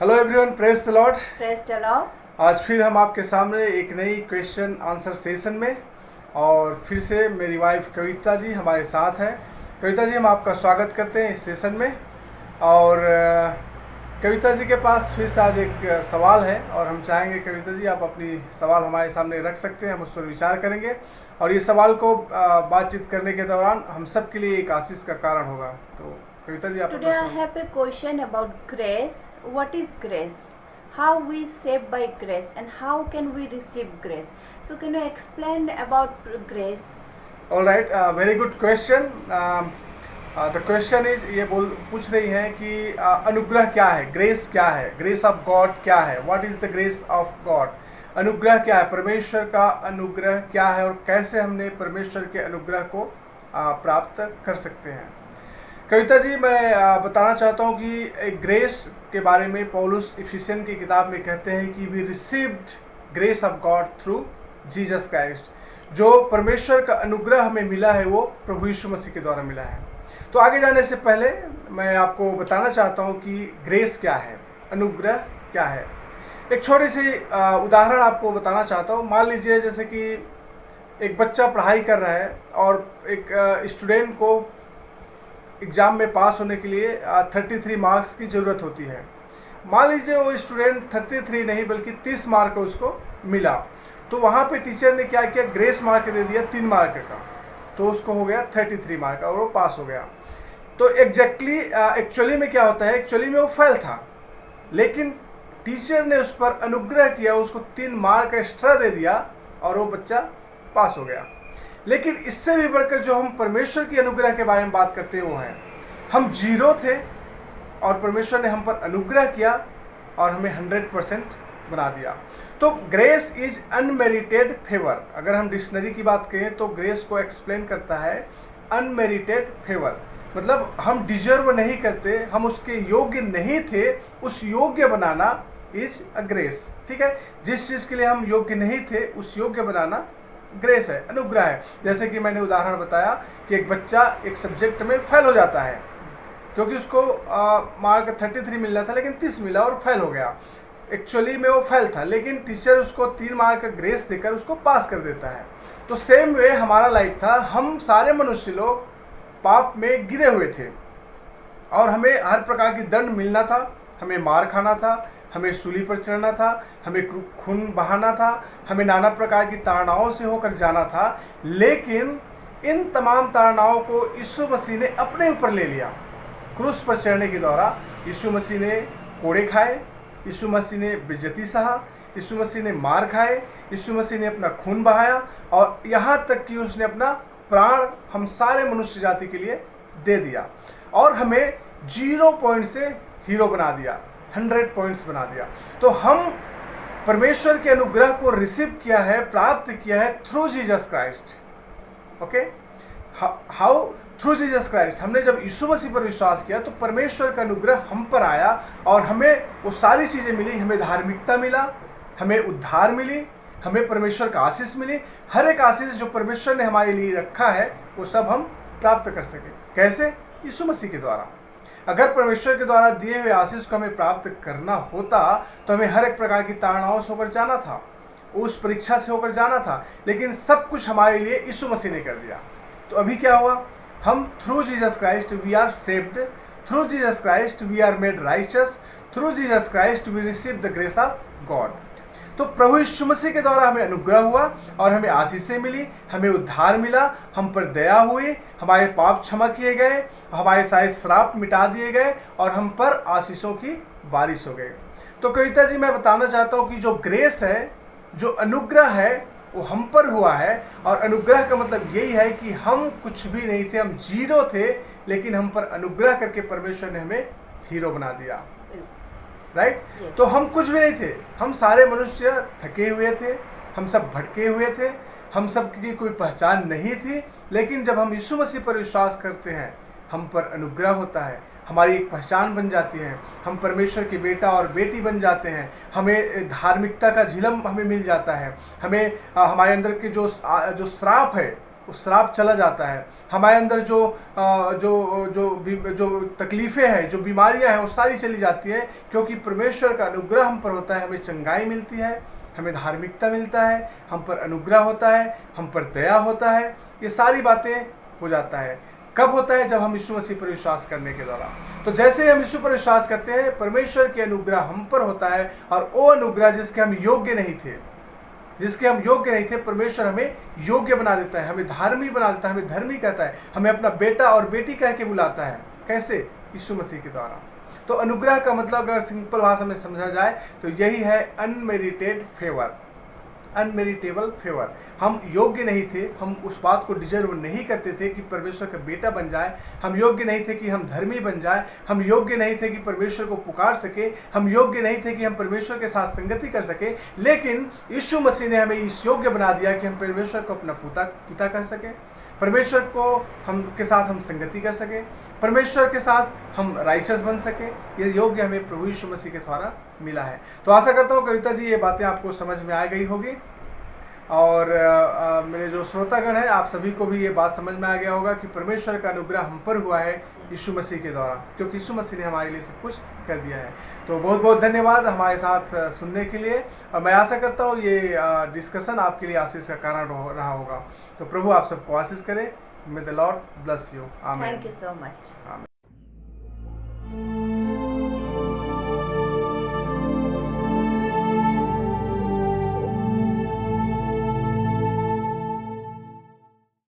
Hello everyone, praise the Lord. Praise the Lord. आज फिर हम आपके सामने एक नई क्वेश्चन आंसर सेशन में, और फिर से मेरी वाइफ कविता जी हमारे साथ है। कविता जी, हम आपका स्वागत करते हैं इस सेशन में। और कविता जी के पास फिर से आज एक सवाल है, और हम चाहेंगे कविता जी आप अपनी सवाल हमारे सामने रख सकते हैं, हम उस पर विचार करेंगे। और ये सवाल को बातचीत करने के दौरान हम सब के लिए एक आशीष का कारण होगा। तो कविता जी आप Today I have a question about grace. What is grace? How we saved by grace and how can we receive grace? So can you explain about grace? All right, very good question. The question is, ये पूछ रही हैं कि अनुग्रह क्या है, grace क्या है, ग्रेस ऑफ गॉड क्या है, what is the grace of God. अनुग्रह क्या है, परमेश्वर का अनुग्रह क्या है, और कैसे हमने परमेश्वर के अनुग्रह को प्राप्त कर सकते हैं। कविता जी, मैं बताना चाहता हूँ कि ग्रेस के बारे में पौलुस इफिसियन की किताब में कहते हैं कि we received grace of God through Jesus Christ. जो परमेश्वर का अनुग्रह हमें मिला है वो प्रभु यीशु मसीह के द्वारा मिला है। तो आगे जाने से पहले मैं आपको बताना चाहता हूँ कि ग्रेस क्या है, अनुग्रह क्या है। एक छोटी सी उदाहरण आपको बताना चाहता हूँ। मान लीजिए जैसे कि एक बच्चा पढ़ाई कर रहा है और एक स्टूडेंट को एग्ज़ाम में पास होने के लिए 33 मार्क्स की ज़रूरत होती है। मान लीजिए वो स्टूडेंट 33 नहीं बल्कि 30 मार्क उसको मिला, तो वहाँ पे टीचर ने क्या किया, ग्रेस मार्क दे दिया 3 मार्क का, तो उसको हो गया 33 मार्क और वो पास हो गया। तो एक्चुअली में क्या होता है, एक्चुअली में वो फेल था, लेकिन टीचर ने उस पर अनुग्रह किया, उसको 3 मार्क एक्स्ट्रा दे दिया और वो बच्चा पास हो गया। लेकिन इससे भी बढ़कर जो हम परमेश्वर की अनुग्रह के बारे में बात करते हैं वो है, हम 0 थे और परमेश्वर ने हम पर अनुग्रह किया और हमें 100% बना दिया। तो ग्रेस इज अनमेरिटेड फेवर। अगर हम डिक्शनरी की बात करें तो ग्रेस को एक्सप्लेन करता है अनमेरिटेड फेवर, मतलब हम डिजर्व नहीं करते, हम उसके योग्य नहीं थे, उस योग्य बनाना इज अ ग्रेस। ठीक है, जिस चीज़ के लिए हम योग्य नहीं थे उस योग्य बनाना ग्रेस है, अनुग्रह है। जैसे कि मैंने उदाहरण बताया कि एक बच्चा एक सब्जेक्ट में फेल हो जाता है क्योंकि उसको मार्क 33 मिलना था लेकिन 30 मिला और फेल हो गया। एक्चुअली में वो फेल था, लेकिन टीचर उसको 3 मार्क का ग्रेस देकर उसको पास कर देता है। तो सेम वे हमारा लाइफ था। हम सारे मनुष्य लोग पाप में गिरे हुए थे और हमें हर प्रकार की दंड मिलना था, हमें मार खाना था, हमें सूली पर चढ़ना था, हमें खून बहाना था, हमें नाना प्रकार की ताड़नाओं से होकर जाना था। लेकिन इन तमाम ताड़नाओं को यीशु मसीह ने अपने ऊपर ले लिया। क्रूस पर चढ़ने के द्वारा यीशु मसीह ने कोड़े खाए, यीशु मसीह ने बेइज्जती सहा, यीशु मसीह ने मार खाए, यीशु मसीह ने अपना खून बहाया और यहाँ तक कि उसने अपना प्राण हम सारे मनुष्य जाति के लिए दे दिया और हमें 0 पॉइंट से हीरो बना दिया, 100 पॉइंट्स बना दिया। तो हम परमेश्वर के अनुग्रह को रिसीव किया है, प्राप्त किया है through Jesus Christ. Okay, how? Through Jesus Christ. हमने जब यीशु मसीह पर विश्वास किया तो परमेश्वर का अनुग्रह हम पर आया और हमें वो सारी चीज़ें मिली। हमें धार्मिकता मिला, हमें उद्धार मिली, हमें परमेश्वर का आशीष मिली। हर एक आशीष जो परमेश्वर ने हमारे लिए रखा है वो सब हम प्राप्त कर सके। कैसे? यीशु मसीह के द्वारा। अगर परमेश्वर के द्वारा दिए हुए आशीष को हमें प्राप्त करना होता तो हमें हर एक प्रकार की ताड़नाओं से होकर जाना था, उस परीक्षा से होकर जाना था, लेकिन सब कुछ हमारे लिए यीशु मसीह ने कर दिया। तो अभी क्या हुआ? हम through Jesus Christ we are saved, through Jesus Christ we are made righteous, through Jesus Christ we receive the grace of God. तो प्रभु यीशु मसीह के द्वारा हमें अनुग्रह हुआ और हमें आशीषें मिली, हमें उद्धार मिला, हम पर दया हुई, हमारे पाप क्षमा किए गए, हमारे सारे श्राप मिटा दिए गए और हम पर आशीषों की बारिश हो गई। तो कविता जी, मैं बताना चाहता हूँ कि जो ग्रेस है, जो अनुग्रह है, वो हम पर हुआ है। और अनुग्रह का मतलब यही है कि हम कुछ भी नहीं थे, हम 0 थे, लेकिन हम पर अनुग्रह करके परमेश्वर ने हमें हीरो बना दिया। राइट? तो हम कुछ भी नहीं थे, हम सारे मनुष्य थके हुए थे, हम सब भटके हुए थे, हम सब की कोई पहचान नहीं थी। लेकिन जब हम यीशु मसीह पर विश्वास करते हैं, हम पर अनुग्रह होता है, हमारी एक पहचान बन जाती है, हम परमेश्वर के बेटा और बेटी बन जाते हैं, हमें धार्मिकता का झिलम हमें मिल जाता है, हमें हमारे अंदर के जो श्राप है वो श्राप चला जाता है। हमारे अंदर जो तकलीफ़ें हैं, जो बीमारियां हैं, वो सारी चली जाती है, क्योंकि परमेश्वर का अनुग्रह हम पर होता है। हमें चंगाई मिलती है, हमें धार्मिकता मिलता है, हम पर अनुग्रह होता है, हम पर दया होता है। ये सारी बातें हो जाता है। कब होता है? जब हम यीशु मसीह पर विश्वास करने के द्वारा। तो जैसे ही हम यीशु पर विश्वास करते हैं, परमेश्वर के अनुग्रह हम पर होता है, और वो अनुग्रह जिसके हम योग्य नहीं थे, परमेश्वर हमें योग्य बना देता है, हमें धार्मिक बना देता है, हमें धर्मी कहता है, हमें अपना बेटा और बेटी कह के बुलाता है। कैसे? यीशु मसीह के द्वारा। तो अनुग्रह का मतलब अगर सिंपल भाषा में समझा जाए तो यही है अनमेरिटेड फेवर, अनमेरिटेबल फेवर। हम योग्य नहीं थे, हम उस बात को डिजर्व नहीं करते थे कि परमेश्वर का बेटा बन जाए, हम योग्य नहीं थे कि हम धर्मी बन जाए, हम योग्य नहीं थे कि परमेश्वर को पुकार सके, हम योग्य नहीं थे कि हम परमेश्वर के साथ संगति कर सके। लेकिन यीशु मसीह ने हमें इस योग्य बना दिया कि हम परमेश्वर को अपना पिता कह सके, परमेश्वर को के साथ हम संगति कर सके, परमेश्वर के साथ हम राइचस बन सके। ये योग्य हमें प्रभु यीशु मसीह के द्वारा मिला है। तो आशा करता हूँ कविता जी ये बातें आपको समझ में आ गई होगी, और मेरे जो श्रोतागण हैं आप सभी को भी ये बात समझ में आ गया होगा कि परमेश्वर का अनुग्रह हम पर हुआ है यीशु मसीह के द्वारा, क्योंकि यीशु मसीह ने हमारे लिए सब कुछ कर दिया है। तो बहुत बहुत धन्यवाद हमारे साथ सुनने के लिए, और मैं आशा करता हूँ ये डिस्कशन आपके लिए आशीष का कारण रहा होगा। तो प्रभु आप सबको आशीष करे। May the Lord bless you. Amen. Thank you so much. Amen.